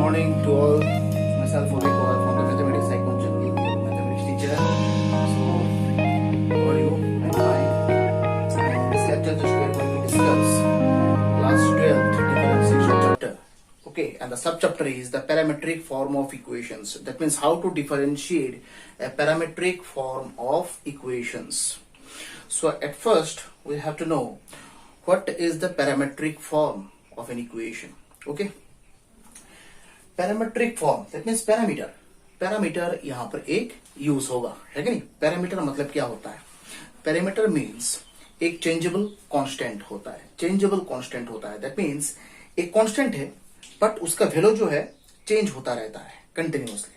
morning to all. Myself Vivek Kaur from the Mathematics Psychology Mathematics teacher. So, how are you? I'm fine. And this lecture just we are going to discuss class 12th differentiation chapter. Okay, and the subchapter is the parametric form of equations. That means how to differentiate a parametric form of equations. So at first we have to know what is the parametric form of an equation. Okay, parametric form that means parameter. Parameter यहाँ पर एक use होगा, है कि नहीं. Parameter मतलब क्या होता है? पैरामीटर मीन्स एक चेंजेबल कांस्टेंट होता है. चेंजेबल कांस्टेंट होता है दैट मीन्स एक कांस्टेंट है बट उसका वैल्यू जो है चेंज होता रहता है कंटिन्यूअसली.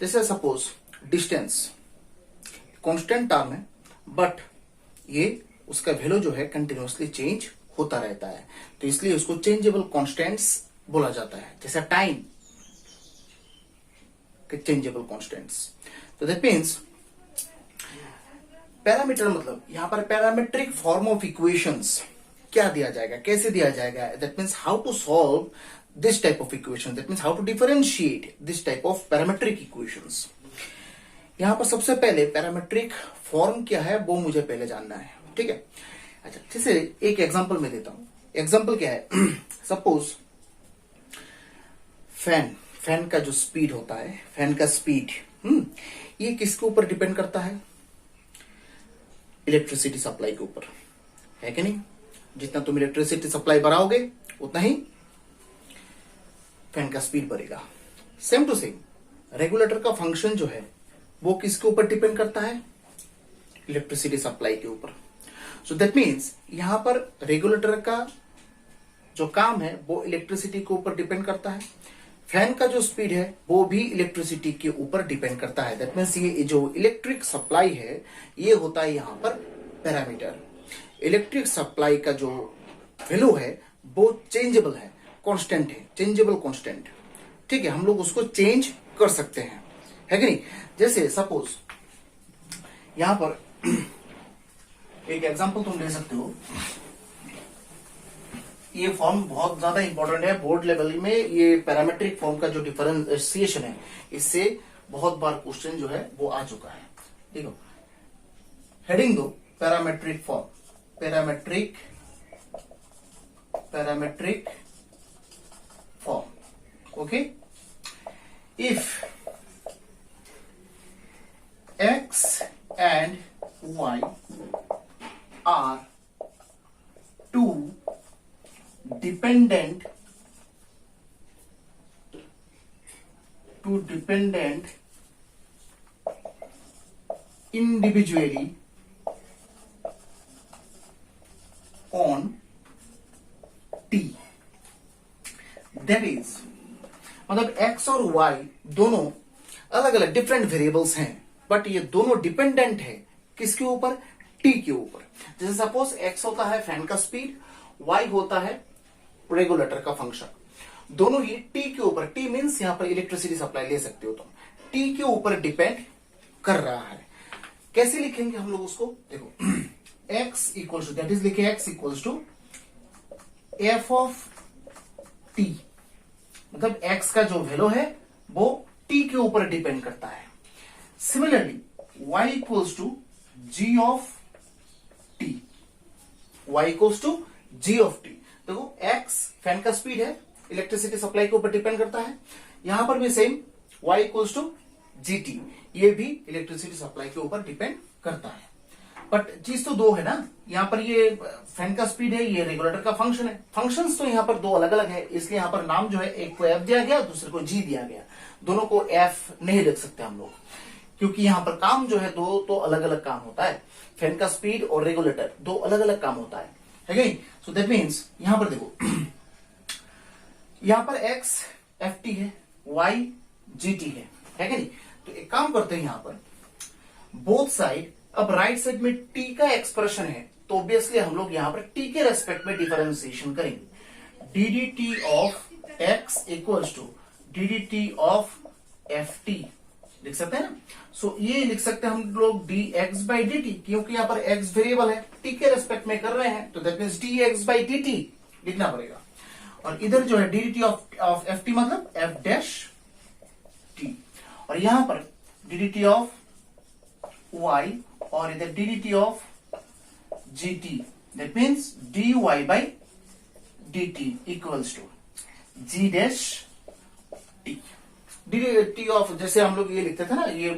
जैसे सपोज डिस्टेंस कांस्टेंट टर्म है बट ये उसका वैल्यू जो है कंटिन्यूअसली चेंज होता रहता है, तो इसलिए उसको चेंजेबल कांस्टेंट्स बोला जाता है. जैसे टाइम चेंजेबल कांस्टेंट्स. तो दैट मीन्स पैरामीटर मतलब यहां पर पैरामेट्रिक फॉर्म ऑफ इक्वेशंस क्या दिया जाएगा, कैसे दिया जाएगा. That means how to solve this type of equation. That means how to differentiate this type of parametric equations. यहां पर सबसे पहले पैरामेट्रिक फॉर्म क्या है वो मुझे पहले जानना है, ठीक है. अच्छा, जैसे एक एग्जांपल मैं देता हूं. एग्जांपल क्या है? सपोज फैन का जो स्पीड होता है, फैन का स्पीड ये किसके ऊपर डिपेंड करता है? इलेक्ट्रिसिटी सप्लाई के ऊपर, है कि नहीं. जितना तुम इलेक्ट्रिसिटी सप्लाई बढ़ाओगे उतना ही फैन का स्पीड बढ़ेगा. सेम टू सेम रेगुलेटर का फंक्शन जो है वो किसके ऊपर डिपेंड करता है? इलेक्ट्रिसिटी सप्लाई के ऊपर. सो दैट मीन्स यहां पर रेगुलेटर का जो काम है वो इलेक्ट्रिसिटी के ऊपर डिपेंड करता है. फैन का जो स्पीड है वो भी इलेक्ट्रिसिटी के ऊपर डिपेंड करता है. दैट मीन्स ये जो इलेक्ट्रिक सप्लाई है ये होता है यहां पर पैरामीटर. इलेक्ट्रिक सप्लाई का जो वैल्यू है वो चेंजेबल है, कांस्टेंट है, चेंजेबल कांस्टेंट. ठीक है, हम लोग उसको चेंज कर सकते हैं, है कि नहीं. जैसे सपोज यहां पर एक एग्जांपल तुम ले सकते हो. ये फॉर्म बहुत ज्यादा इंपॉर्टेंट है बोर्ड लेवल में. ये पैरामेट्रिक फॉर्म का जो डिफरेंशिएशन है इससे बहुत बार क्वेश्चन जो है वो आ चुका है. देखो हेडिंग दो parametric form. Parametric form. Okay, if x and y are two dependent individually on t. That is मतलब x और y दोनों अलग अलग डिफरेंट वेरिएबल्स हैं बट ये दोनों डिपेंडेंट है किसके ऊपर? t के ऊपर. जैसे सपोज x होता है फैन का स्पीड, y होता है रेगुलेटर का फंक्शन. दोनों ही t के ऊपर, t मींस यहां पर इलेक्ट्रिसिटी सप्लाई ले सकते हो तुम, t के ऊपर डिपेंड कर रहा है. कैसे लिखेंगे हम लोग उसको? देखो x equals to that is लिखे x equals to f of t. मतलब x का जो वैल्यू है वो t के ऊपर डिपेंड करता है. Similarly y equals to g of t. y equals to g of t. देखो x फैन का स्पीड है, इलेक्ट्रिसिटी सप्लाई के ऊपर डिपेंड करता है. यहां पर भी same y equals to gt, ये भी इलेक्ट्रिसिटी सप्लाई के ऊपर डिपेंड करता है. बट चीज तो दो है ना. यहां पर ये फैन का स्पीड है, ये रेगुलेटर का फंक्शन है. फंक्शंस तो यहां पर दो अलग अलग है, इसलिए यहां पर नाम जो है एक को f दिया गया, दूसरे को g दिया गया. दोनों को f नहीं लिख सकते हम लोग क्योंकि यहां पर काम जो है दो तो अलग अलग काम होता है. फैन का स्पीड और रेगुलेटर दो अलग अलग काम होता है कि. सो दैट मीन्स यहां पर देखो यहां पर x ft है, y gt है कि नहीं. तो एक काम करते हैं यहां पर बोथ साइड. अब राइट साइड में t का एक्सप्रेशन है तो ऑब्वियसली हम लोग यहां पर t के रेस्पेक्ट में डिफरेंशिएशन करेंगे. ddt of x equals to ddt of ft लिख सकते हैं ना. सो ये लिख सकते हैं हम लोग dx बाई dt, क्योंकि यहां पर x वेरिएबल है, t के रेस्पेक्ट में कर रहे हैं तो that means dx by dt लिखना पड़ेगा. और इधर जो है d d t of f t मतलब एफ डैश टी, और यहां पर d d t of y और इधर d d t of g t, that means d y by d t equals to g dash t. D d t of, जैसे हम लोग ये लिखते थे ना, ये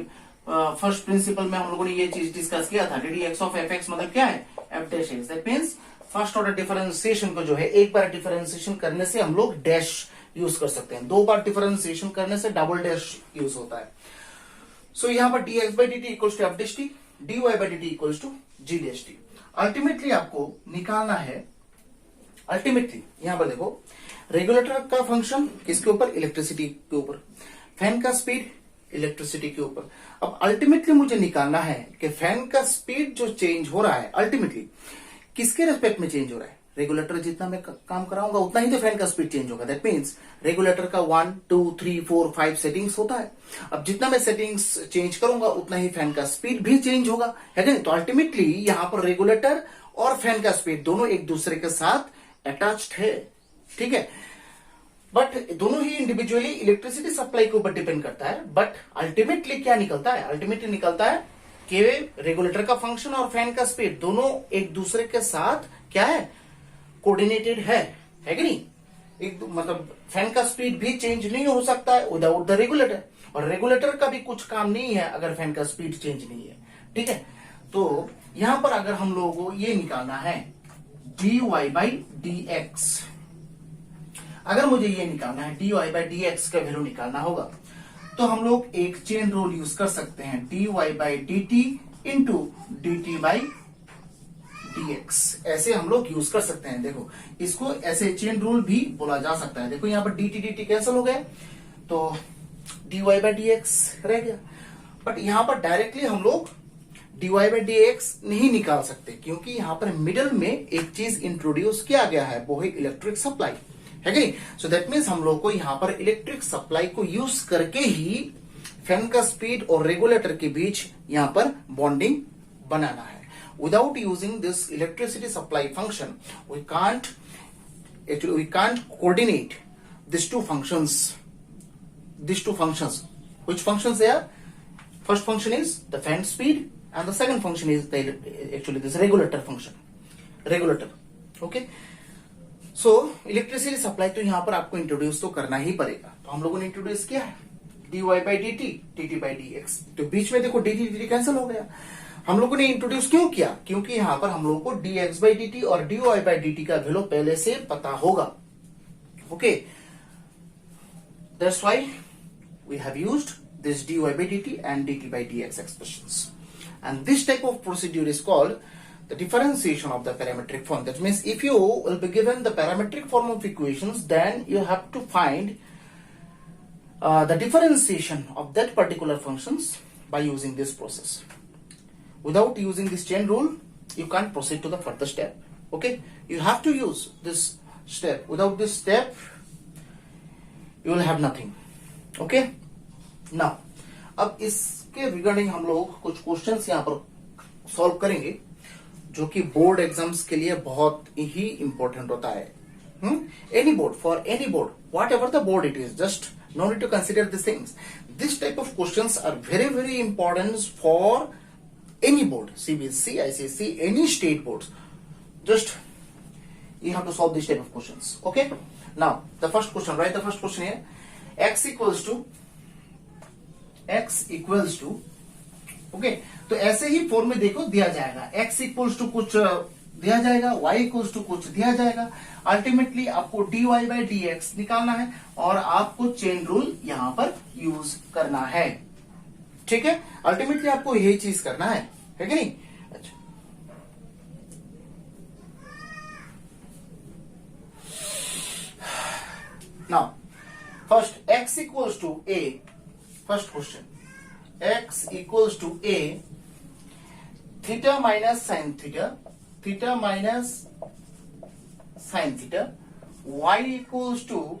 फर्स्ट प्रिंसिपल में हम लोगों ने ये चीज डिस्कस किया था, D d x of F x मतलब क्या है, F dash x. That means first order differentiation को जो है एक बार डिफरेंशिएशन करने से हम लोग डैश यूज कर सकते हैं, दो बार डिफरेंशिएशन करने से डबल डैश यूज होता है। सो यहां पर d x by d t equals to f dash t, d y by d t equals to g dash t. Ultimately आपको निकालना है, अल्टीमेटली यहां पर देखो रेगुलेटर का फंक्शन किसके ऊपर, इलेक्ट्रिसिटी के ऊपर, फैन का स्पीड इलेक्ट्रिसिटी के ऊपर। अब अल्टीमेटली मुझे निकालना है कि फैन का स्पीड जो चेंज हो रहा है अल्टीमेटली किसके रेस्पेक्ट में चेंज हो रहा है, रेगुलेटर जितना मैं काम कराऊंगा उतना ही तो फैन का स्पीड चेंज होगा। दैट मीन्स रेगुलेटर का 1 2 3 4 5 सेटिंग्स होता है, अब जितना मैं सेटिंग्स चेंज करूंगा उतना ही फैन का स्पीड भी चेंज होगा, है ना। तो अल्टीमेटली यहां पर रेगुलेटर और फैन का स्पीड दोनों एक दूसरे के साथ अटैच्ड है, ठीक है। बट दोनों ही इंडिविजुअली इलेक्ट्रिसिटी सप्लाई के ऊपर डिपेंड करता है, बट अल्टीमेटली क्या निकलता है, अल्टीमेटली निकलता है कि रेगुलेटर का फंक्शन और फैन का स्पीड दोनों एक दूसरे के साथ क्या है, कोऑर्डिनेटेड है कि नहीं। एक मतलब फैन का स्पीड भी चेंज नहीं हो सकता है विदाउट द रेगुलेटर, और रेगुलेटर का भी कुछ काम नहीं है अगर फैन का स्पीड चेंज नहीं है, ठीक है। तो यहां पर अगर हम लोगों को ये निकालना है d y by d x, अगर मुझे ये निकालना है d y by d x का वैल्यू निकालना होगा तो हम लोग एक चेन रूल यूज कर सकते हैं, d y by d t into d t by d x, ऐसे हम लोग यूज कर सकते हैं। देखो इसको ऐसे चेन रूल भी बोला जा सकता है। देखो यहाँ पर डी टी कैंसिल हो गए तो d y by d x रह गया, बट यहां पर डायरेक्टली हम लोग d y by d x नहीं निकाल सकते क्योंकि यहां पर मिडल में एक चीज इंट्रोड्यूस किया गया है, वो है इलेक्ट्रिक सप्लाई, है कि नहीं। सो दैट मीन्स हम लोग को यहां पर इलेक्ट्रिक सप्लाई को यूज करके ही फैन का स्पीड और रेगुलेटर के बीच यहां पर बॉन्डिंग बनाना है। Without using this electricity supply function we can't coordinate this two functions, which functions they are? First function is the fan speed and the second function is this regulator function, okay। So electricity supply तो यहां पर आपको introduce तो करना ही पड़ेगा, तो हम लोगों ने इंट्रोड्यूस किया है d y by d t, d t by d x. तो बीच में देखो डी टी कैंसिल हो गया। हम लोगों ने इंट्रोड्यूस क्यों किया, क्योंकि यहां पर हम लोगों को d x by d t और d y by d t का वैल्यू पहले से पता होगा, okay. That's why we have used this dy by dt and dt by dx expressions, and this type of procedure is called the differentiation of the parametric form. That means if you will be given the parametric form of equations, then you have to find the differentiation of that particular functions by using this process. Without using this chain rule, you can't proceed to the further step, okay. You have to use this step. Without this step you will have nothing, okay। Now अब इसके regarding हम लोग कुछ questions यहां पर solve करेंगे जो कि बोर्ड एग्जाम्स के लिए बहुत ही इंपॉर्टेंट होता है। Any board, for any board, whatever the board it is, just no need to consider this things. This type of questions are very very important for any board, CBSE, ICSE, any state board. Just you have to solve this type of questions, okay। now the first question, write the first question here, x equals to okay. तो ऐसे ही form में देखो दिया जाएगा, x equals to कुछ दिया जाएगा, y equals to कुछ दिया जाएगा। अल्टीमेटली आपको dy बाई डी एक्स निकालना है और आपको चेन रूल यहां पर यूज करना है, ठीक है। अल्टीमेटली आपको यही चीज करना है कि नहीं। अच्छा, now first x equals to a, first question, x equals to a, theta minus sin theta, theta minus sin theta, y equals to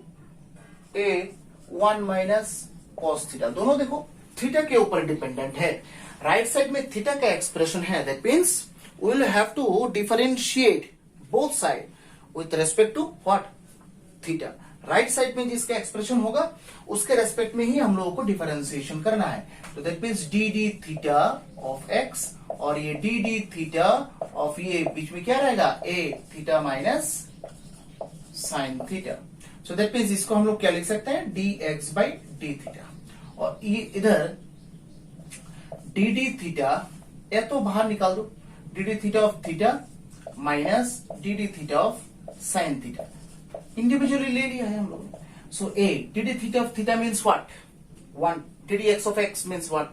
a 1 minus cos theta। दोनों देखो थीटा के ऊपर डिपेंडेंट है, राइट साइड में theta का expression है, that means we will have to differentiate both side with respect to what, theta. Right side में जिसका एक्सप्रेशन होगा उसके रेस्पेक्ट में ही हम लोगों को डिफरेंशिएशन करना है। तो that means D d theta of x और ये डी डी थीटा ऑफ ये बीच में क्या रहेगा a theta minus sine theta. So that means इसको हम लोग क्या लिख सकते हैं d x by d theta. और ये इधर डी डी थीटा या तो बाहर निकाल दो, d d theta of theta minus d d theta of sine theta individually ले लिया है हम लोग। So a d d theta of theta means what 1, d d x of x means what,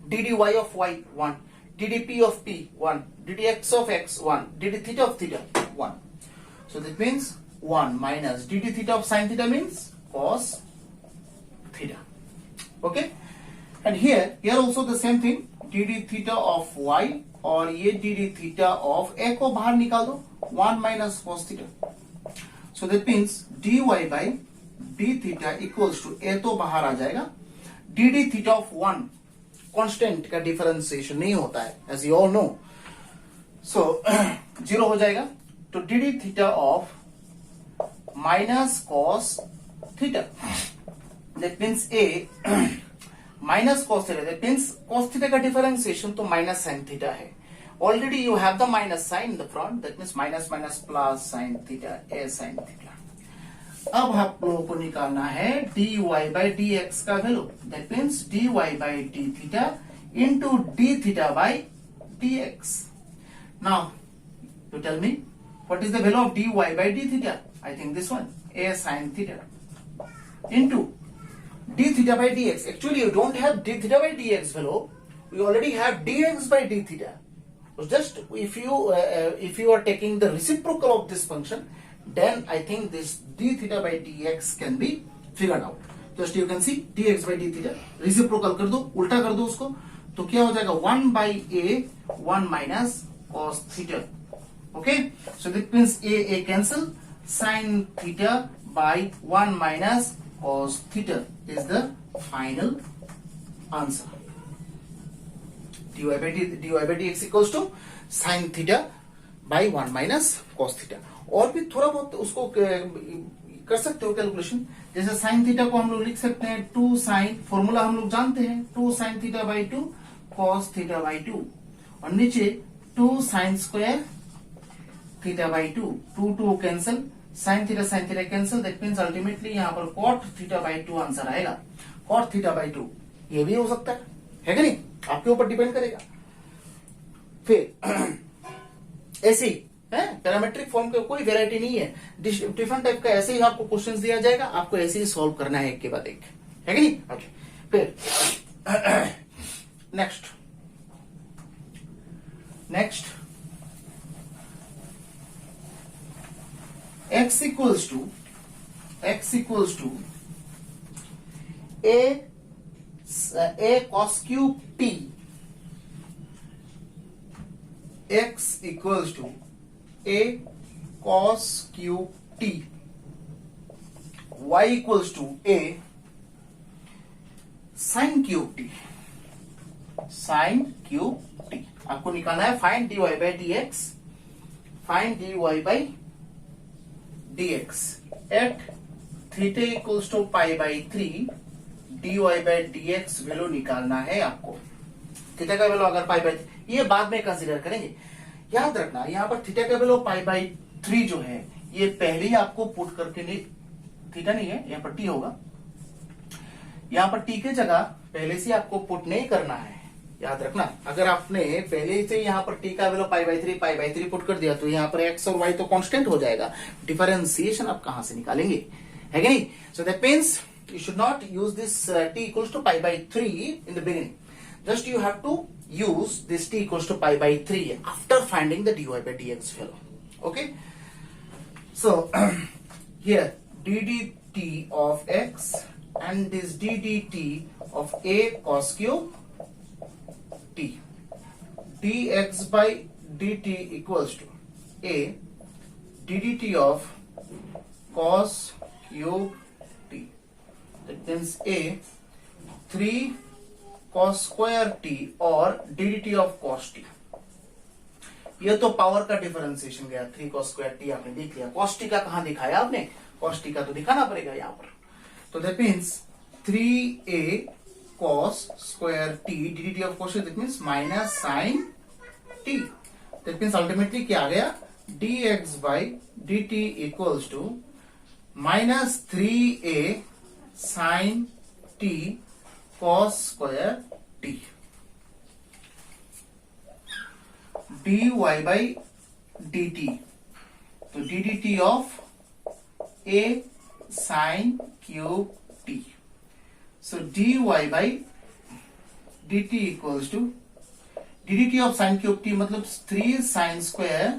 d d y of y 1, d d p of p 1, d d x of x 1, d d theta of theta 1. So that means 1 minus d d theta of sin theta means cos theta. Okay, and here also the same thing, d d theta of y और ये d d theta of a को बाहर निकाल दो 1 minus cos theta. So that means dy by d theta equals to a तो बाहर आ जाएगा, d d theta of 1 constant का डिफरेंशिएशन नहीं होता है as you all know, so 0 हो जाएगा। तो d d theta of minus cos theta that means a minus cos theta, that means cos theta का डिफरेंशिएशन तो माइनस साइन थीटा है। Already you have the minus sine in the front, that means minus minus plus sine theta a sine theta. अब आप लोगों को निकालना है d y by d x का value, that means d y by d theta into d theta by d x. Now you tell me what is the value of dy by d theta? I think this one, a sin theta into d theta by dx. Actually you don't have d theta by dx value, we already have dx by d theta. So just if you are taking the reciprocal of this function, then I think this d theta by dx can be figured out. Just you can see dx by d theta reciprocal कर दो, उल्टा कर दो उसको, तो क्या हो जाएगा 1 by a 1 minus cos theta. Okay, so that means a cancel, sin theta by 1 minus cos theta is the final answer. dy by dx equals to sin theta by 1 minus cos theta. और भी थोड़ा बहुत उसको कर सकते हो calculation, जैसे sin theta को हम लोग लिख सकते हैं 2 sin, फॉर्मूला हम लोग जानते हैं 2 sin theta by 2 cos theta by 2, और नीचे 2 sin square theta by 2, 2 cancel, sine theta cancel, that means ultimately यहाँ पर कॉट थीटा बाई 2 आंसर आएगा। कॉट थीटा बाई 2 ये भी हो सकता है कि नहीं, आपके ऊपर डिपेंड करेगा। फिर ऐसे ही है पैरामेट्रिक फॉर्म का कोई वेराइटी नहीं है, डिफरेंट टाइप का ऐसे ही आपको क्वेश्चंस दिया जाएगा, आपको ऐसे ही सॉल्व करना है एक के बाद एक, है कि नहीं। ओके, फिर next x equals to a cos cube t, x equals to a cos cube t, y equals to a sin cube t, आपको निकालना है find dy by dx, find dy by dx at theta equals to pi by 3, dy by dx value निकालना है आपको। Theta का value अगर pi by, ये बाद में कंसीडर करेंगे, याद रखना यहाँ पर थीटा का वैल्यू पाई बाई 3 जो है ये पहले ही आपको पुट करके, नहीं थीटा नहीं है यहाँ पर टी होगा, यहाँ पर टी की जगह पहले से आपको पुट नहीं करना है, याद रखना। अगर आपने पहले से यहाँ पर टी का वैल्यू पाई बाई 3 पुट कर दिया तो यहाँ पर एक्स और वाई तो कांस्टेंट हो जाएगा, डिफरेंशिएशन आप कहां से निकालेंगे, है कि नहीं। So that means you should not use this t equals to pi by 3 in the beginning, just you have to use this t equals to pi by 3 after finding the dy by dx value. Okay, so here ddt of x and this ddt of a cos cube t, dx by dt equals to a ddt of cos cube t, that means a 3 cos square t और ddt of cos t। ये तो power का differentiation गया, 3 cos square t आपने देख लिया, cos t का कहां दिखाया आपने, cos t का तो दिखाना पड़ेगा यहाँ पर। तो that means 3a cos square t dt of cos that means minus sin t। That means ultimately क्या आ गया, dx by dt equals to minus 3a sin t cos square t dy by dt, तो ddt of a sin cube t, so dy by dt equals to ddt of sin cube t मतलब 3 sin square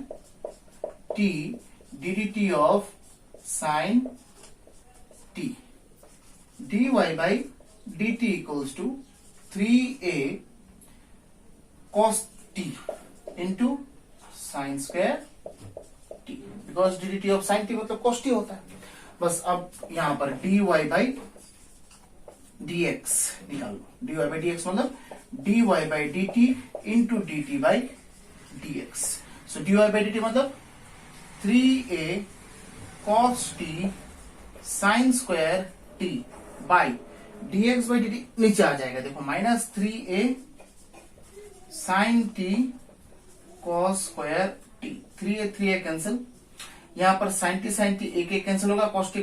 t ddt of sin t, dy by dt equals to 3a cos t into sin square t, because ddt of sin t मतलब cos t होता है। बस अब यहां पर dy by dx निकालो, dy by dx मतलब dy by dt into dt by dx, so dy by dt मतलब 3a cos t sin square t by dx by dt नीचे आ जाएगा, देखो minus 3a sin t cos square t, 3a cancel, यहां पर sin t एक cancel होगा, cos t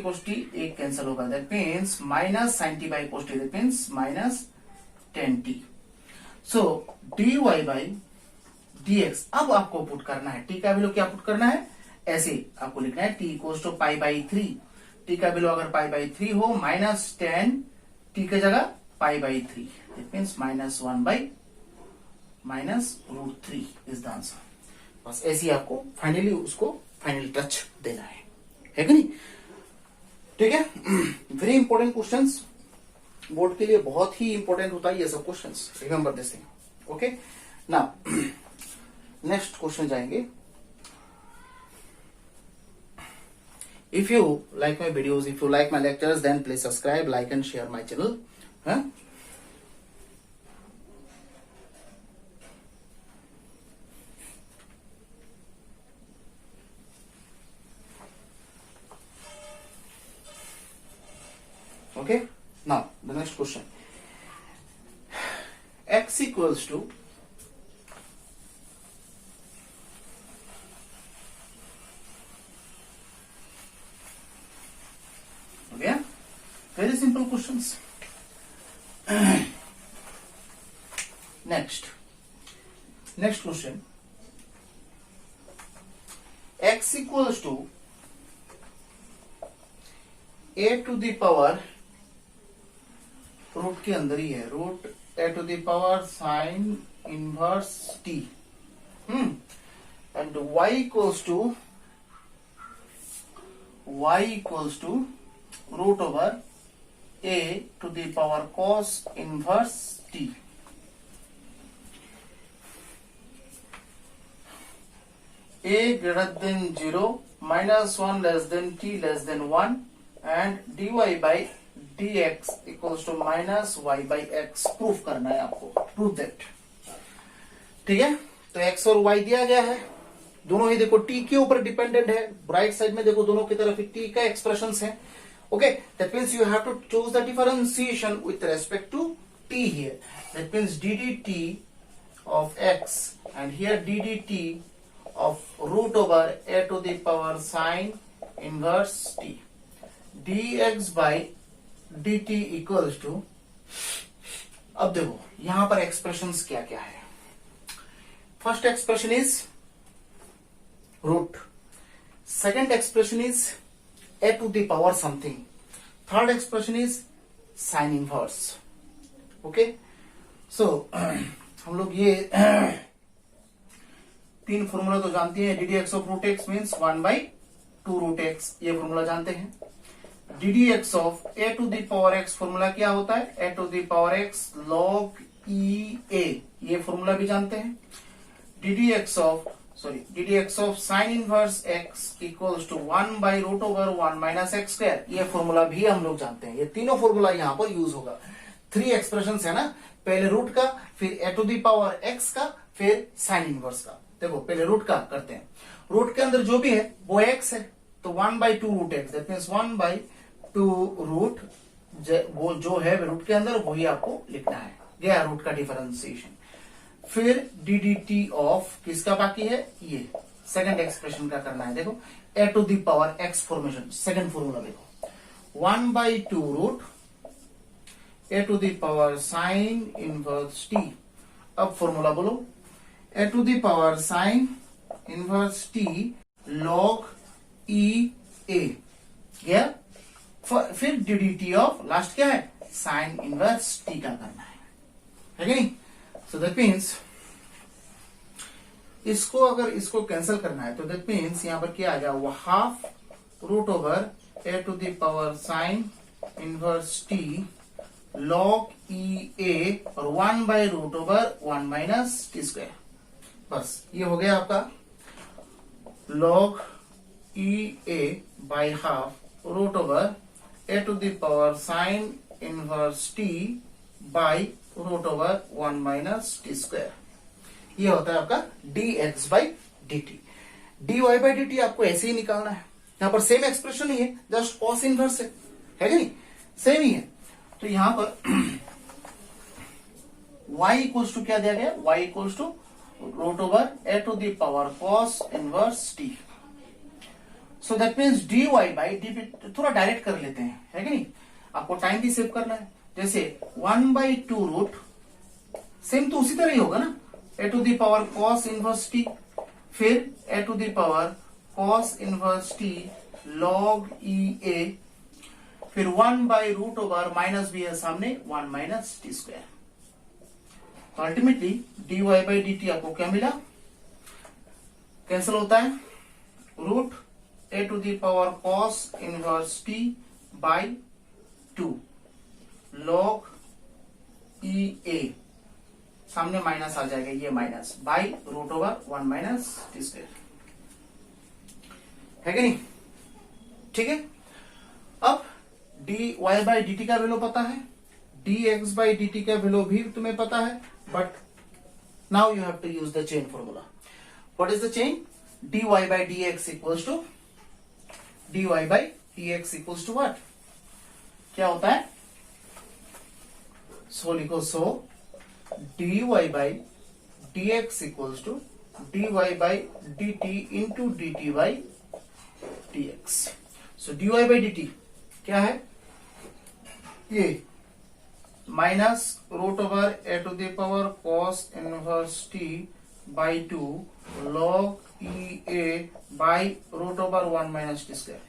एक cancel होगा, that means minus sin t by cos t, that means minus 10t। So dy by dx अब आपको put करना है, t का वैल्यू क्या पुट करना है, ऐसे आपको लिखना है t equals to pi by 3, t का वैल्यू अगर पाई बाई 3 हो माइनस 10 t की जगह pi by 3, that means minus 1 by minus root 3 is the answer. बस ऐसे ही आपको फाइनली उसको फाइनल टच देना है कि नहीं, ठीक है। वेरी इंपॉर्टेंट क्वेश्चंस, बोर्ड के लिए बहुत ही इंपॉर्टेंट होता है ये सब questions, remember this thing, okay. Now next question जाएंगे। If you like my videos, if you like my lectures, then please subscribe, like and share my channel. Huh? Okay. Now the next question. X equals to okay, very simple questions. next question, x equals to a to the power, root के अंदर ही है, root a to the power sin inverse t, and y equals to root over a to the power cos inverse t, a greater than 0 minus 1 less than t less than 1 and dy by dx equals to minus y by x proof करना है आपको, proof that, ठीक है। तो x और y दिया गया है, दोनों ही देखो t के ऊपर डिपेंडेंट है, राइट साइड में देखो दोनों की तरफ t का एक्सप्रेशंस है, okay, that means you have to choose the differentiation with respect to t here, that means ddt of x and here ddt of root over a to the power sin inverse t, dx by dt equals to, अब देखो यहां पर expressions क्या क्या है। First expression is root, second expression is a to the power something, third expression is sin inverse, okay। so हम लोग ये तीन फॉर्मूला तो जानते हैं, ddx of root x means 1 by 2 root x, ये फॉर्मूला जानते हैं। ddx of a to the power x formula क्या होता है, a to the power x log e a, ये फॉर्मूला भी जानते हैं। ddx of sin inverse x equals to 1 by root over 1 minus x square, ये फॉर्मूला भी हम लोग जानते हैं। ये तीनों फॉर्मूला यहाँ पर यूज होगा। 3 एक्सप्रेशंस है ना, पहले रूट का, फिर a to the power x का, फिर sin इनवर्स का। देखो पहले रूट का करते हैं, रूट के अंदर जो भी है वो x है, तो 1/2√x, दैट मीन्स 1/2 वो जो है रूट के अंदर वही आपको लिखना है, गया रूट का डिफरेंशिएशन। फिर ddT ऑफ किसका बाकी है, ये सेकंड एक्सप्रेशन का करना है। देखो a to the power x formation, second formula देखो 1/2 a to the power sine inverse t। अब फॉर्मूला बोलो, a to the power sine inverse t log e a, गया। फिर ddT ऑफ लास्ट क्या है, साइन इनवर्स t का करना है कि नहीं। सो दैट मीन्स इसको अगर इसको कैंसिल करना है तो दैट मीन्स यहां पर क्या आ जाएगा, half root over a to the power sine inverse t log e a और 1/रूट ओवर 1 माइनस टी स्क्वायर। बस ये हो गया आपका log e a by half root over a to the power sine inverse t by root over 1 minus t square. ये होता है आपका dx/dt। dy/dt आपको ऐसे ही निकालना है, यहां पर सेम एक्सप्रेशन ही है, जस्ट कॉस इनवर्स है कि नहीं, सेम ही है। तो यहां पर y इक्वल्स टू क्या दिया गया, y equals to root over a to the power cos inverse t। So that means dy/dt थोड़ा डायरेक्ट कर लेते हैं, है कि नहीं, आपको टाइम भी सेव करना है। जैसे 1/2 रूट, सेम तो उसी तरह ही होगा ना, a to the power cos inverse t, फिर a to the power cos inverse t log e a, फिर 1/रूट ओवर माइनस भी है सामने 1 माइनस टी स्क्वायर। तो अल्टीमेटली dy/dt आपको क्या मिला, कैंसिल होता है, root a to the power cos inverse t by 2 log e a, सामने माइनस आ जाएगा, ये minus by root over 1 minus t square, है कि नहीं, ठीक है। अब dy/dt का वैल्यू पता है, dx/dt का वैल्यू भी तुम्हें पता है, but now you have to use the chain formula. What is the chain, dy/dx equals to dy/dx equals to what, क्या होता है, सो लिखो, so dy/dx equals to dy/dt into dt/dx। So dy/dt क्या है, ये minus root over a to the power cos inverse t by 2 log e a by root over 1 minus t square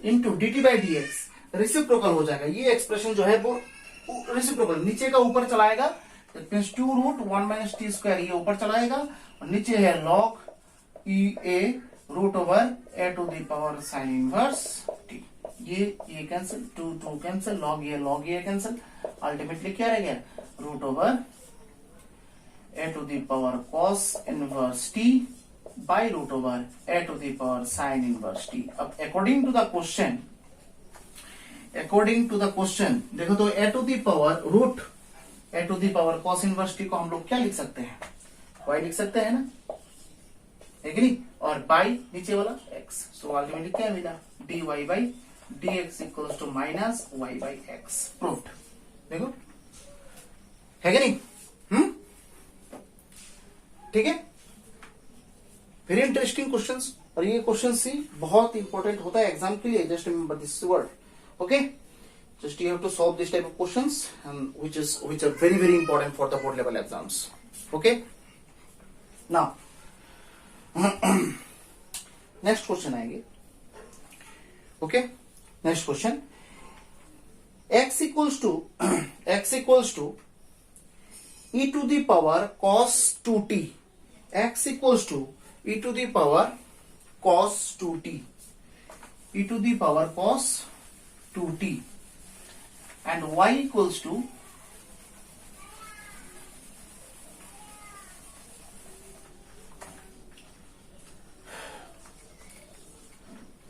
into dt/dx, reciprocal हो जाएगा। ये expression जो है वो reciprocal, नीचे का ऊपर चलाएगा, that means 2 root 1 minus t square, ये ऊपर चलाएगा, और नीचे है log e a root over a to the power sine inverse t। ये कैंसिल, 2 कैंसिल, log ये कैंसिल, अल्टीमेटली क्या रह गया, root over a to the power cos inverse t by root over a to the power sine inverse t। अब according to the question देखो तो a to the power root a to the power cos inverse t को हम लोग क्या लिख सकते हैं, y लिख सकते हैं ना, है कि नहीं, और बाई नीचे वाला x। सो अल्टीमेटली क्या मिला, dy/dx equals to minus y/x, proved. देखो है कि नहीं, ठीक है, वेरी इंटरेस्टिंग क्वेश्चंस। और ये क्वेश्चन सी बहुत इंपॉर्टेंट होता है एग्जाम के लिए, just remember this word, okay. Just you have to solve this type of questions, and which are very important for the board level exams. Okay. Now, next question आएंगे. Okay. Next question. X equals to e to the power cos 2t. X equals to e to the power cos 2t. E to the power cos 2t. And y equals to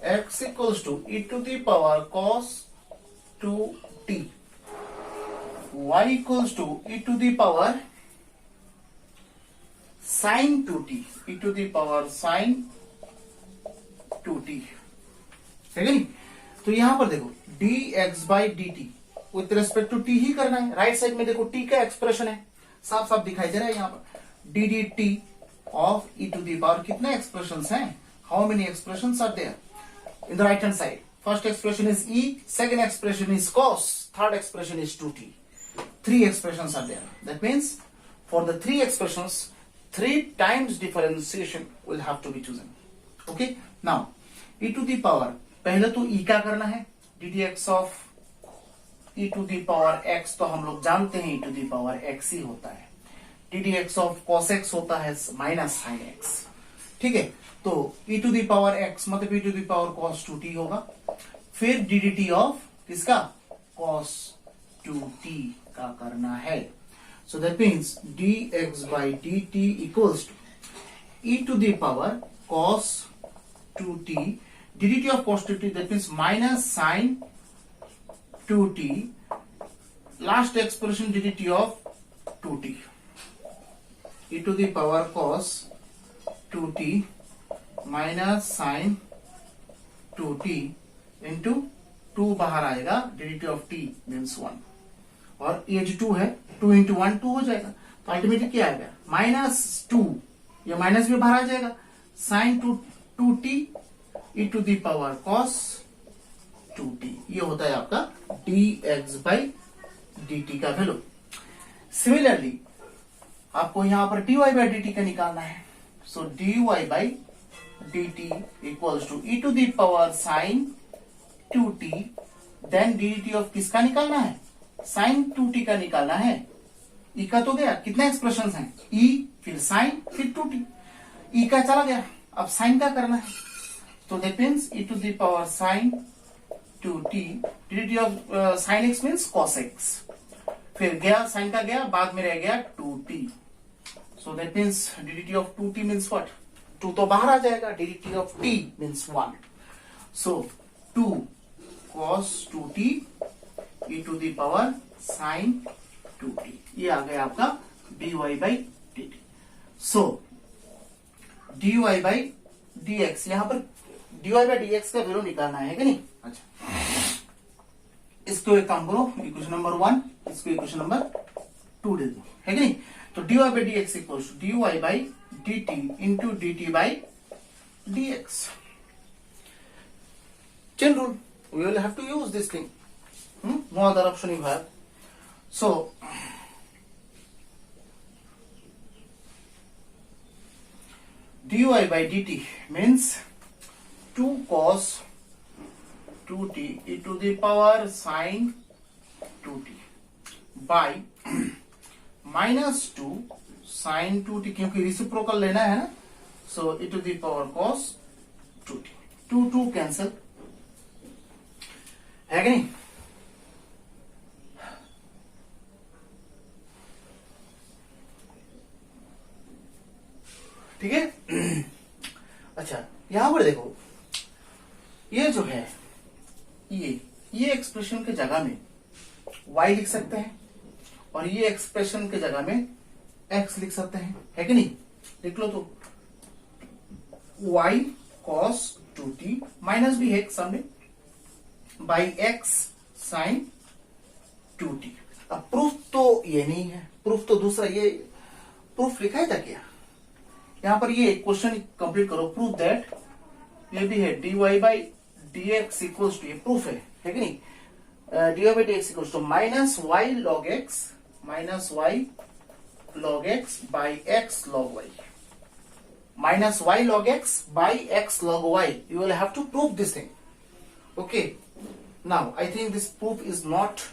x equals to e to the power cos 2t, y equals to e to the power sin 2t, e to the power sin 2t, है कि नहीं। तो यहां पर देखो dx by d t with respect to t ही करना है। राइट साइड में देखो t का एक्सप्रेशन है, साफ साफ दिखाई दे रहा है यहाँ पर d d t of e to the power. कितने एक्सप्रेशन हैं, how many expression are there in the right hand side. First expression is e, second expression is cos, third expression is 2t. 3 expressions are there. That means for the 3 expressions 3 times differentiation will have to be chosen. Okay, now e to the power, पहले तो e का करना है, ddx of e to the power x तो हम लोग जानते हैं e to the power x ही होता है, ddx of cos x होता है माइनस sin x। ठीक है, तो e to the power x मतलब e to the power cos 2t होगा, फिर ddt of किसका cos 2t का करना है। So that means dx by dt equals to e to the power cos 2t ddt of cos 2t, that means minus sin 2t, last expression ddt of 2t, e to the power cos 2t minus sin 2t into 2 बाहर आएगा, dt of t means 1, और ये जो 2 है 2 into 1 2 हो जाएगा, तो ultimately क्या आएगा माइनस 2, ये माइनस भी बाहर आ जाएगा, sine 2t e to the power cos 2t, ये होता है आपका dx बाई dt का वैल्यू। सिमिलरली आपको यहां पर dy बाई dt का निकालना है, so dy by dt equals to e to the power sine 2t, then dt of किसका निकालना है, साइन 2t का निकालना है। e का तो गया, कितने एक्सप्रेशन हैं, e फिर साइन फिर 2t, e का चला गया, अब साइन का करना है, तो that means e to the power sine 2t, dt of sine x means cos x, फिर गया साइन का गया, बाद में रह गया 2t, so that means dt of 2t means what, 2 तो बाहर आ जाएगा, dt of t means 1, so 2 cos 2t e to the power sine 2t, ये आ गया आपका dy by dt। So dy by dx, यहां पर dy बाई dx का वैल्यू निकालना है कि नहीं। अच्छा, इसको एक काम करो, इक्वेशन नंबर 1 इसको इक्वेशन नंबर 2 दे दो, है कि नहीं। तो dy by dx equals to dy by dt into dt by dx। chain rule, we will have to use this thing, no other option you have. So dy by dt means 2 cos 2t e to the power sin 2t by minus 2 sin 2t, क्योंकि reciprocal लेना है ना, so e to the power cos 2t, 2 cancel, है कि नहीं। ठीक है, अच्छा यहां पर देखो, ये जो है ये एक्सप्रेशन के जगह में y लिख सकते हैं, और ये एक्सप्रेशन के जगह में x लिख सकते हैं, है कि नहीं। लिख लो तो y cos 2t माइनस भी है सामने बाई x साइन 2t। अब प्रूफ तो ये नहीं है, प्रूफ तो दूसरा, ये प्रूफ लिखा है था क्या, यहां पर ये क्वेश्चन कंप्लीट करो, प्रूफ दैट, ये भी है dy by dx equals to, ये प्रूफ है कि नहीं, dy by dx equals to minus y log x by x log y, minus y log x by x log y, you will have to prove this thing. Okay, now I think this proof is not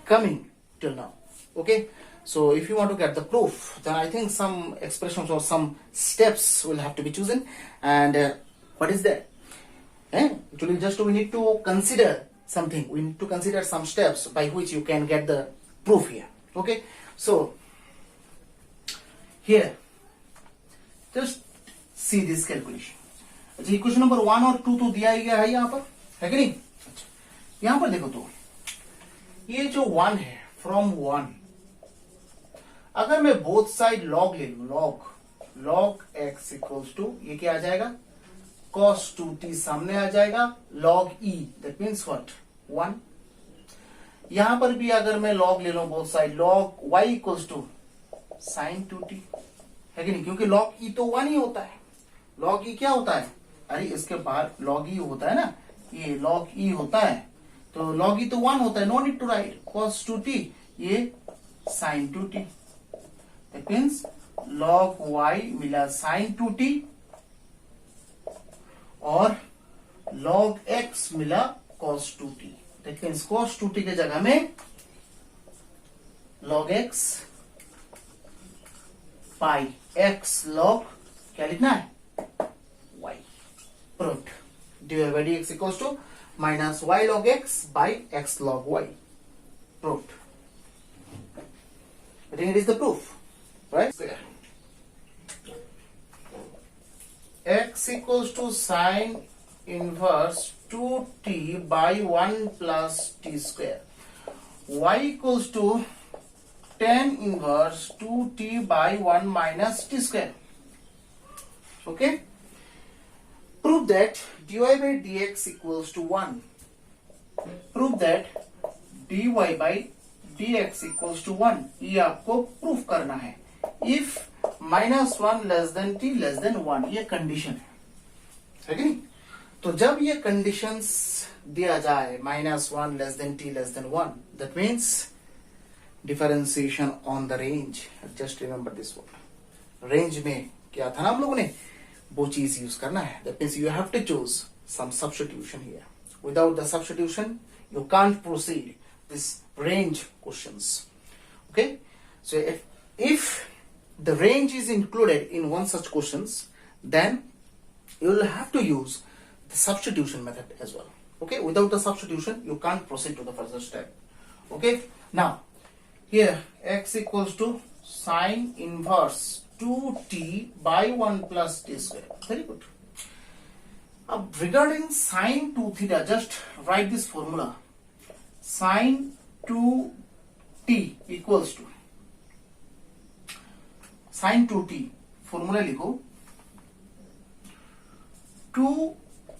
coming till now. Okay, so if you want to get the proof, then I think some expressions or some steps will have to be chosen. And what is that? Actually, just we need to consider something. We need to consider some steps by which you can get the proof here. Okay, so here just see this calculation. अच्छा, equation number 1 और 2 तो दिया ही गया है यहाँ पर, है कि नहीं। अच्छा, यहाँ पर देखो तो ये जो 1 है, फ्रॉम 1 अगर मैं बोथ साइड लॉग ले लूं, लॉग x इक्वल्स टू ये क्या आ जाएगा cos 2t सामने आ जाएगा, log e that means what 1। यहां पर भी अगर मैं log ले लूं both side, log y equals to sin 2t है कि नहीं, क्योंकि log e तो 1 ही होता है। log e क्या होता है, अरे इसके बाहर log e होता है ना, ये log e होता है, तो log e तो 1 होता है, no need to write cos 2t, ये sin 2t, that means log y मिला sin 2t और log x मिला cos 2t, that means cos 2t के जगह में log x पाई x log क्या लिखना है y, proved. dy by dx equals to minus y log x by x log y, proved. I think it is the proof, right? X equals to sin inverse 2t by 1 plus t square. Y equals to tan inverse 2t by 1 minus t square. Okay? Prove that dy by dx equals to 1. Prove that dy by dx equals to 1. ये आपको proof करना है। If minus 1 less than t less than 1, ये condition है कि नहीं। तो जब ये कंडीशंस दिया जाए minus 1 less than t less than 1, that means differentiation on the range. Just remember this word, range में क्या था ना हम लोगों ने, वो चीज यूज करना है। That means you have to choose some substitution here, without the substitution you can't proceed this range questions. Okay, so if the range is included in one such questions, then you will have to use the substitution method as well. Okay, without the substitution you can't proceed to the further step. Okay, now here x equals to sin inverse 2t by 1 plus t square. Very good. Regarding sin 2 theta, just write this formula. Sin 2t equals to sin 2t, formula लिखो 2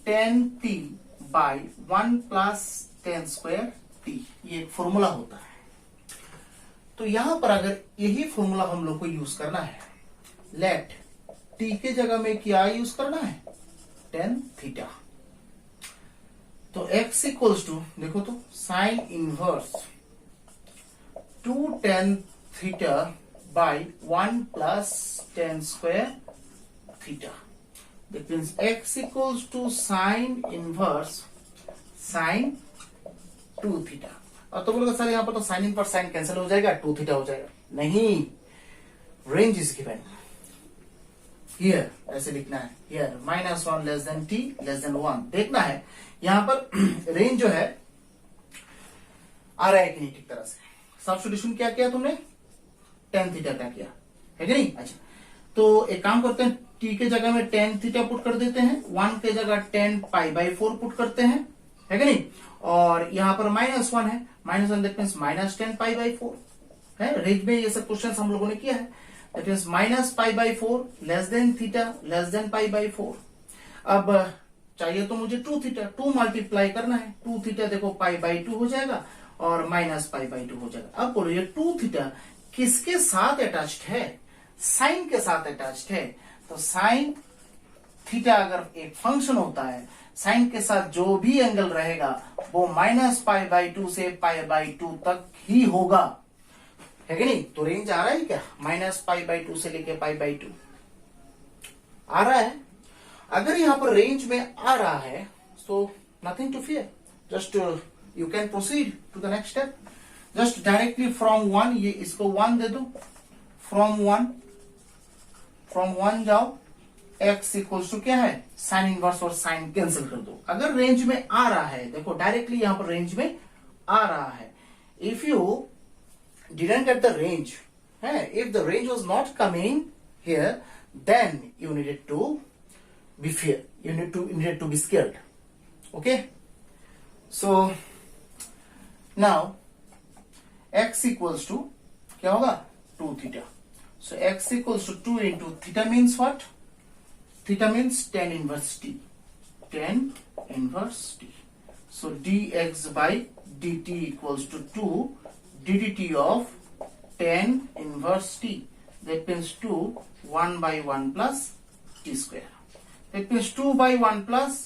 tan t by 1 plus tan square t, ये एक formula होता है। तो यहां पर अगर यही फॉर्मूला हम लोग को यूज करना है, लेट t के जगह में क्या यूज करना है, tan थीटा। तो x इक्वल्स टू, देखो तो sine inverse 2 tan theta by 1 plus tan square theta, that means x equals to sine inverse sine 2 theta. और तो बोलोगे सर यहाँ पर तो साइन इनवर्स साइन कैंसिल हो जाएगा, 2 थीटा हो जाएगा। नहीं, रेंज इज गिवन हियर, ऐसे लिखना है here minus 1 less than t less than 1। देखना है यहां पर रेंज जो है आ रहा है कि नहीं ठीक तरह से। सब्स्टिट्यूशन क्या किया तुमने, tan थीटा का किया है कि नहीं। अच्छा, तो एक काम करते हैं, t के जगह में tan थीटा पुट कर देते हैं, 1 के जगह tan पाई बाई 4 पुट करते हैं, है कि नहीं। और यहां पर माइनस 1 है, minus 1 that means minus tan pi by 4 है। रेंज में ये सब क्वेश्चन हम लोगों ने किया है, that means minus pi by 4 less than theta less than pi by 4। अब चाहिए तो मुझे 2 थीटा, 2 मल्टीप्लाई करना है, 2 थीटा देखो पाई बाई 2 हो जाएगा और माइनस पाई बाई 2 हो जाएगा। अब बोलो ये 2 थीटा किसके साथ अटैच्ड है, साइन के साथ अटैच्ड है। तो साइन थीटा अगर एक फंक्शन होता है, साइन के साथ जो भी एंगल रहेगा वो माइनस पाई बाई 2 से पाई बाई 2 तक ही होगा, है कि नहीं। तो रेंज आ रहा है क्या, माइनस पाई बाई 2 से लेके पाई बाई 2 आ रहा है। अगर यहां पर रेंज में आ रहा है so nothing to fear, just you can proceed to the next step. Just directly from 1, ये इसको 1 दे दो, फ्रॉम 1 जाओ, x इक्वल्स टू क्या है, साइन इनवर्स और साइन कैंसिल कर दो। अगर रेंज में आ रहा है, देखो डायरेक्टली यहां पर रेंज में आ रहा है। If you didn't get the range, if the range was not coming here, then you needed to be fear, you needed to be scared. Okay, so now x equals to क्या होगा, 2 theta. So x equals to 2 into theta means what, theta means tan inverse t, tan inverse t. So dx by dt equals to 2 ddt of tan inverse t. That means 2 1 by 1 plus t square. That means 2 by 1 plus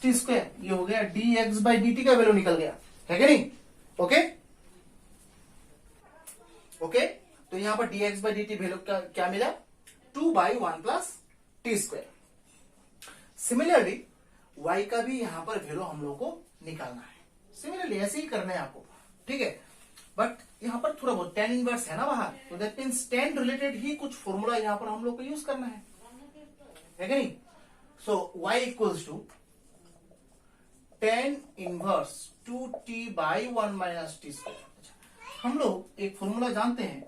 t square. ये हो गया dx by dt का value निकल गया, है कि नहीं? Okay okay, तो यहां पर dx by dt वैल्यू क्या मिला? 2 by 1 plus t square. Similarly y का भी यहां पर वैल्यू हम लोग को निकालना है. सिमिलरली ऐसे ही करना है आपको, ठीक है. बट यहां पर थोड़ा बहुत tan इनवर्स है ना बाहर, तो दैट मीन्स tan रिलेटेड ही कुछ फॉर्मूला यहां पर हम लोग को यूज करना है कि नहीं? So y equals to tan inverse 2t by 1 minus t square. हम लोग एक फॉर्मूला जानते हैं,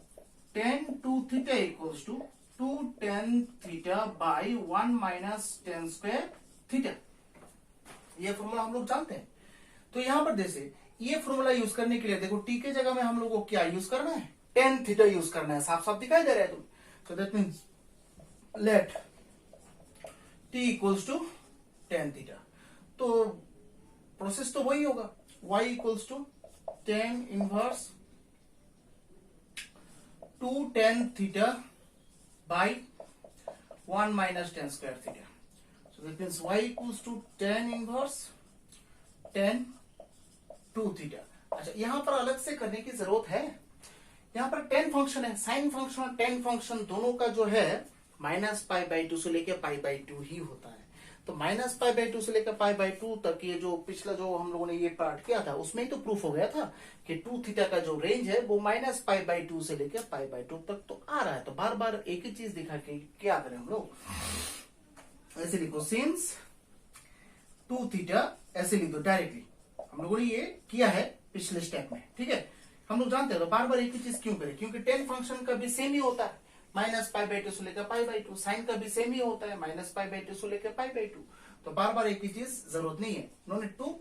tan 2 theta equals to 2 tan theta by 1 minus tan square theta. ये फॉर्मूला हम लोग जानते हैं. तो यहां पर जैसे ये फॉर्मूला यूज करने के लिए देखो t के जगह में हम लोग को क्या यूज करना है? tan थीटा यूज करना है. साफ साफ दिखाई दे रहा है तुम. So that means let t equals to tan theta. तो प्रोसेस तो वही होगा, y equals to tan inverse 2 tan theta by 1 minus tan square theta. So that means y equals to tan inverse tan 2 theta. अच्छा, यहां पर अलग से करने की जरूरत है. यहां पर tan फंक्शन है, साइन फंक्शन और tan फंक्शन दोनों का जो है माइनस पाई बाई 2 से लेकर पाई बाई 2 ही होता है. तो माइनस पाई बाई 2 से लेकर पाई बाई 2 तक ये जो पिछला जो हम लोगों ने ये पार्ट किया था उसमें ही तो प्रूफ हो गया था कि 2 थीटा का जो रेंज है वो माइनस पाई बाई 2 से लेकर पाई बाई 2 तक तो आ रहा है. तो बार बार एक ही चीज दिखा के क्या करें हम लोग? ऐसे लिखो, सिंस 2 थीटा, ऐसे लिख दो डायरेक्टली. हम लोगों ने ये किया है पिछले स्टेप में, ठीक है. हम लोग जानते हैं, तो बार बार एक ही चीज क्यों करें? क्योंकि tan फंक्शन का भी सेम ही होता है, माइनस पाई बाई 2 से लेकर पाई बाई 2. साइन का भी सेम ही होता है, माइनस पाई बाई 2 से लेकर पाई बाई 2. तो बार बार एक ही चीज जरूरत नहीं है. No need to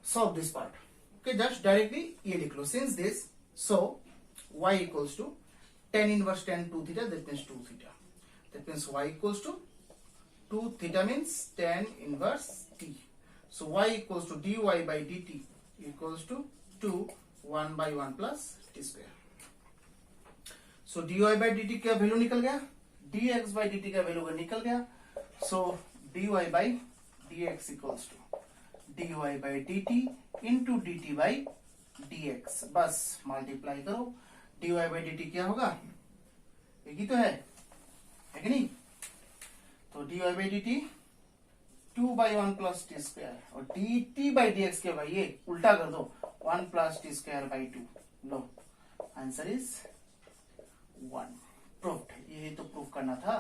solve this part. Okay, just directly ये लिख लो, since this, so y equals to tan inverse tan 2 theta, that means 2 theta. That means y equals to 2 theta means tan inverse t. So y equals to dy by dt equals to 2 1 by 1 plus t square. So dy by dt का value निकल गया, dx by dt का value निकल गया. So dy by dx equals to dy by dt into dt by dx. बस multiply करो. dy by dt क्या होगा? एक ही तो है कि नहीं? तो dy by dt 2 by 1 plus t square, और dt by dx के भाई ये उल्टा कर दो, 1 plus t square by 2. Low, answer is 1. Proved. यही तो प्रूव करना था,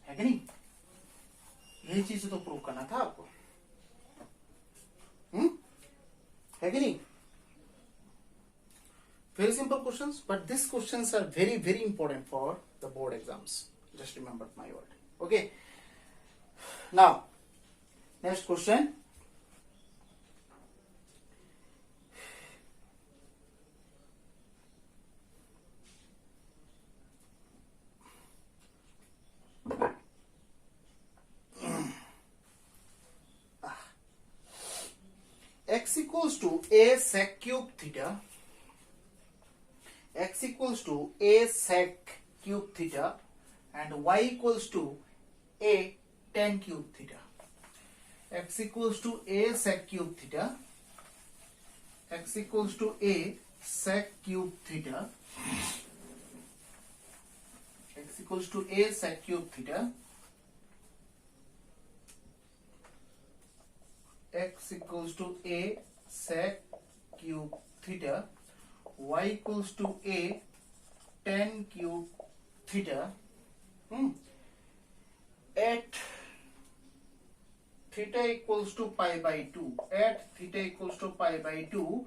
है कि नहीं? यही चीज तो प्रूव करना था आपको, है कि नहीं? Very simple questions, but these questions are very very important for the board exams. Just remember my word. Okay. Now, next question. X equals to a sec cube theta. X equals to a sec cube theta and y equals to a tan cube theta. X equals to a sec cube theta. X equals to a sec cube theta. X equals to a sec cube theta. X equals to a sec cube theta. Y equals to a tan cube theta. At theta equals to pi by 2, at theta equals to pi by 2,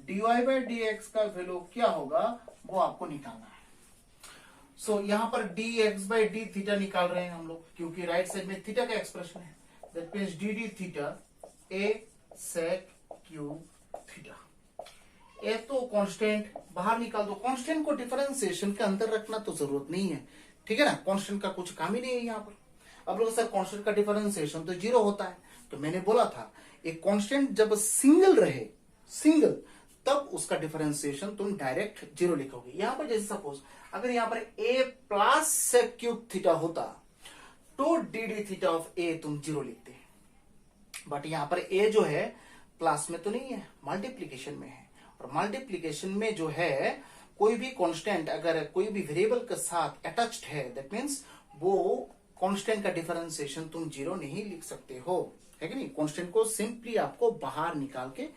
dy by dx का value क्या होगा वो आपको निकालना है. So यहां पर dx by d theta निकाल रहे हैं हम लोग, क्योंकि राइट साइड में थीटा का एक्सप्रेशन है. That means dd theta a sec cube theta. A तो कांस्टेंट बाहर निकाल दो. कांस्टेंट को डिफरेंशिएशन के अंदर रखना तो जरूरत नहीं है, ठीक है ना? कांस्टेंट का कुछ काम ही नहीं है यहाँ पर. अब लोग सर कांस्टेंट का डिफरेंशिएशन तो 0 होता है, तो मैंने बोला था एक कांस्टेंट जब सिंगल रहे, सिंगल, तब उसका डिफरेंशिएशन तुम डायरेक्ट जीरो लिखोगे। यहां पर जैसे सपोज अगर यहां पर a plus sec cube theta होता तो d d theta of a तुम जीरो लिखते, बट यहां पर a जो है प्लस में तो नहीं है, मल्टीप्लीकेशन में है, और मल्टीप्लीकेशन में जो है कोई भी कांस्टेंट अगर कोई भी वेरिएबल के साथ अटैच्ड है, दैट मीन्स वो कांस्टेंट का डिफरेंशिएशन तुम जीरो नहीं लिख सकते हो, है कि नहीं। कांस्टेंट को सिंपली आपको बाहर निकाल के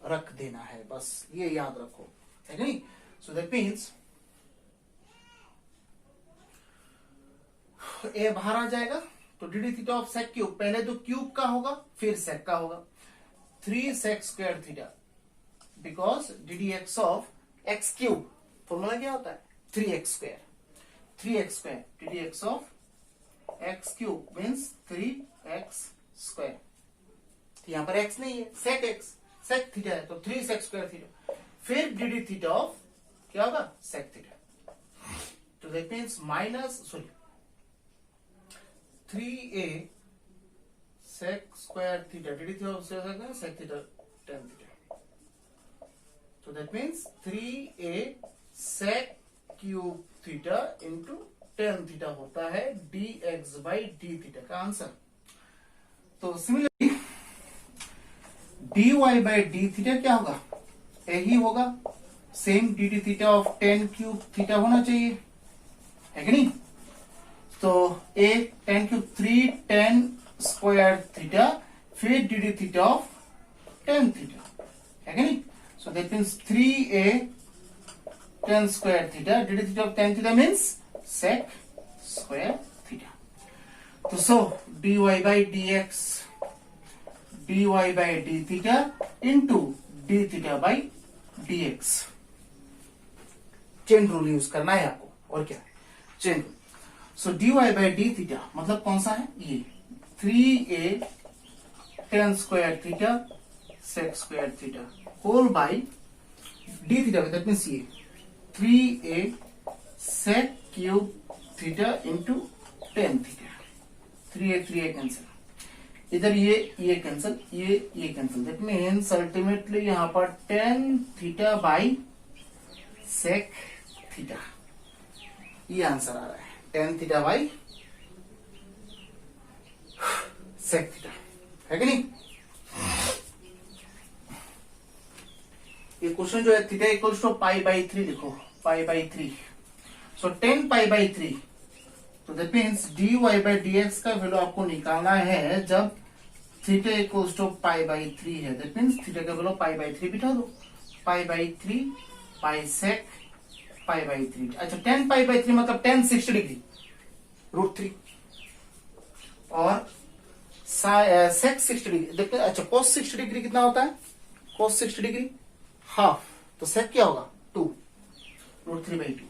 रख देना है, बस ये याद रखो, है कि नहीं। सो दैट मीन्स ए बाहर आ जाएगा तो d d theta of sec cube, पहले तो क्यूब का होगा फिर सेक का होगा, 3 sec square theta, because d d x of x cube formula क्या होता है 3x square, 3x square d d x of x cube means 3x square. यहां पर x नहीं है, सेक एक्स, सेक थीटा है तो 3 सेक स्क्वायर थीटा, फिर डी डी थीटा ऑफ क्या होगा सेक थीटा, तो that means minus 3a sec square theta d d theta of sec theta tan theta, तो that means 3a sec cube theta into tan theta होता है dx by d theta का answer. तो similarly dy by d theta क्या होगा, यही होगा, same d d theta of tan cube theta होना चाहिए, है कि नहीं। तो a tan cube 3 tan square theta फिर d d theta of tan theta, है कि नहीं। So that means 3a tan square theta d d theta of tan theta means sec square theta. तो so dy by dx dy by d theta into d theta by dx, chain rule use करना है आपको, और क्या chain rule. So dy by d theta मतलब कौन सा है ये 3a tan square theta sec square theta whole by d theta, that means ये 3a sec cube theta into tan theta, 3a cancel, इधर ये कैंसिल, ये कैंसिल, दैट मीन्स अल्टीमेटली यहां पर tan theta by sec theta, ये answer आ रहा है tan theta by sec theta, है कि नहीं। ये क्वेश्चन जो है theta equals to pi by 3 लिखो, पाई बाई 3, सो 10 पाई बाई 3, तो that means dy by dx का वैल्यू आपको निकालना है जब theta equals to pi by 3 है, दैट मीन्स थीटा का वैल्यू पाई बाई 3 बिठा दो, पाई by 3 pi sec pi by 3, अच्छा 10 पाई बाई 3 मतलब tan 60 डिग्री रूट 3, और सेक 60 डिग्री, देखते हैं अच्छा cos 60 डिग्री कितना होता है, cos 60 डिग्री हाफ, तो सेक क्या होगा 2 root 3 by 2,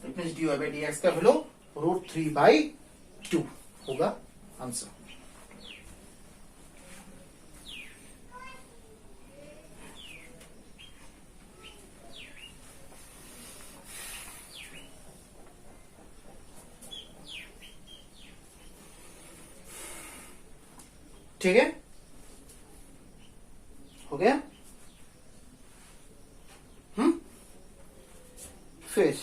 that means dy by dx का वैल्यू रूट 3 बाई 2 होगा आंसर। ठीक है, हो गया। फिर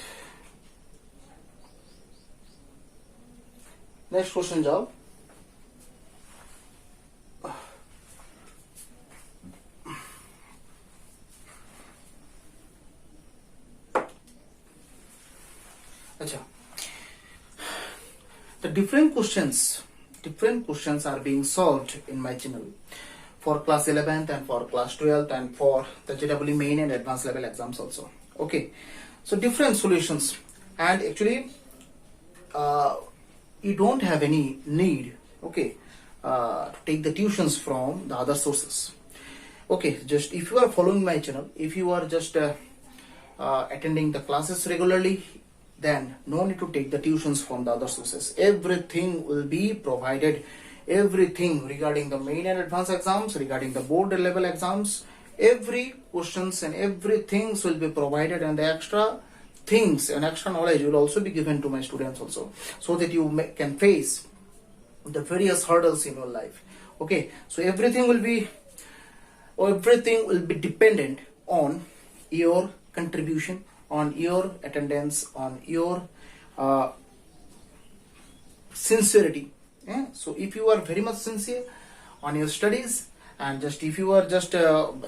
नेक्स्ट क्वेश्चन जाओ। अच्छा, the different questions are being solved in my channel for class 11th and for class 12th and for the JEE main and advanced level exams also. Okay, so different solutions, and actually you don't have any need, okay, to take the tuitions from the other sources. Okay, just if you are following my channel, if you are just attending the classes regularly, then no need to take the tuitions from the other sources. Everything will be provided, everything regarding the main and advanced exams, regarding the board level exams, every questions and everything will be provided, and the extra things and extra knowledge will also be given to my students also, so that you can face the various hurdles in your life. Okay, so everything will be dependent on your contribution, on your attendance, on your uh, sincerity. Yeah? So if you are very much sincere on your studies, and just if you are just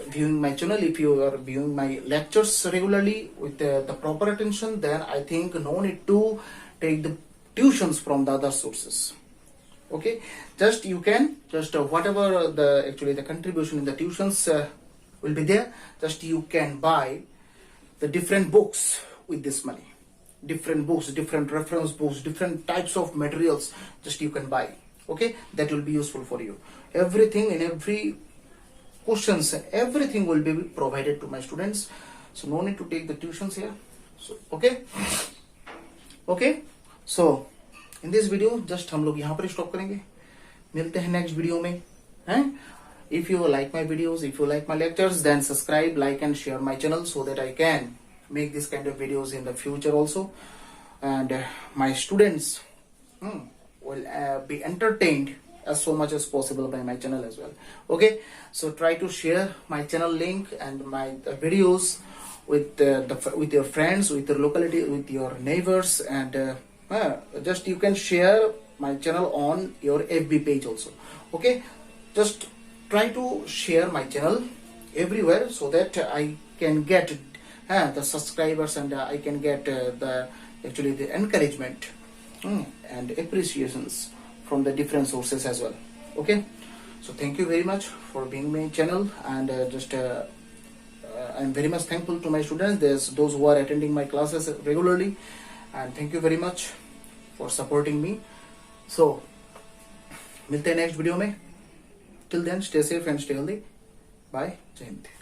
viewing my channel, if you are viewing my lectures regularly with the proper attention, then I think no need to take the tuitions from the other sources. Okay, just you can just whatever the actually the contribution in the tuitions will be there, just you can buy the different books with this money, different books, different reference books, different types of materials, just you can buy. Okay, that will be useful for you. Everything in every questions, everything will be provided to my students, so no need to take the tuitions here. So okay, so in this video just हम लोग यहाँ पर stop करेंगे, मिलते हैं next video में हैं. If you like my videos, if you like my lectures, then subscribe, like and share my channel so that I can make this kind of videos in the future also, and my students will be entertained as so much as possible by my channel as well. Okay, so try to share my channel link and my videos with with your friends, with your locality, with your neighbors, and just you can share my channel on your FB page also. Okay, just try to share my channel everywhere so that I can get the subscribers, and I can get the encouragement and appreciations from the different sources as well. Okay, so thank you very much for being my channel, and I'm very much thankful to my students. There's those who are attending my classes regularly, and thank you very much for supporting me. So मिलते हैं next video में. Till then, stay safe and stay healthy. Bye. जय हिंद.